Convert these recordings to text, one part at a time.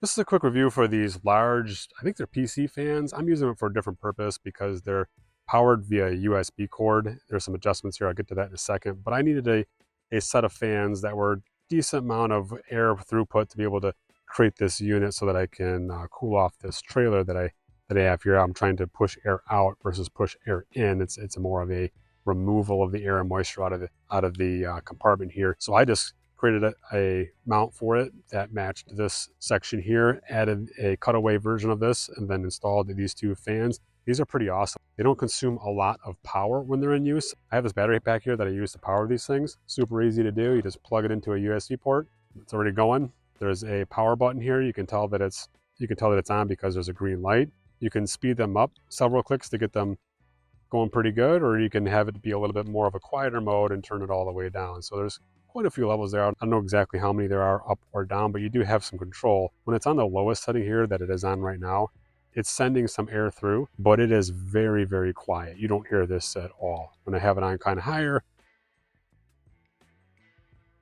This is a quick review for these large, I think they're PC fans. I'm using them for a different purpose because they're powered via USB cord. There's some adjustments here. I'll get to that in a second. But I needed a set of fans that were decent amount of air throughput to be able to create this unit so that I can cool off this trailer that I have here. I'm trying to push air out versus push air in. It's more of a removal of the air and moisture out of the compartment here. So I just created a mount for it that matched this section here, added a cutaway version of this, and then installed these two fans. These are pretty awesome. They don't consume a lot of power when they're in use. I have this battery pack here that I use to power these things. Super easy to do. You just plug it into a USB port. It's already going. There's a power button here. You can tell that it's on because there's a green light. You can speed them up several clicks to get them going pretty good, or you can have it be a little bit more of a quieter mode and turn it all the way down. So there's quite a few levels there. I don't know exactly how many there are up or down, but you do have some control. When it's on the lowest setting here that it is on right now, it's sending some air through, but it is very, very quiet. You don't hear this at all. When I have it on kind of higher,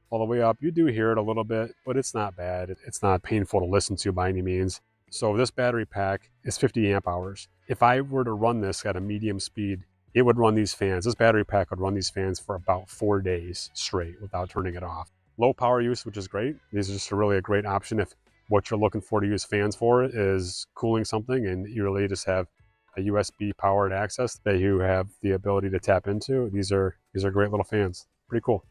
all the way up, you do hear it a little bit, but it's not bad. It's not painful to listen to by any means. So this battery pack is 50 amp hours. If I were to run this at a medium speed, it would run these fans. This battery pack would run these fans for about 4 days straight without turning it off. Low power use, which is great. These are just really a great option if what you're looking for to use fans for is cooling something and you really just have a USB powered access that you have the ability to tap into. These are great little fans. Pretty cool.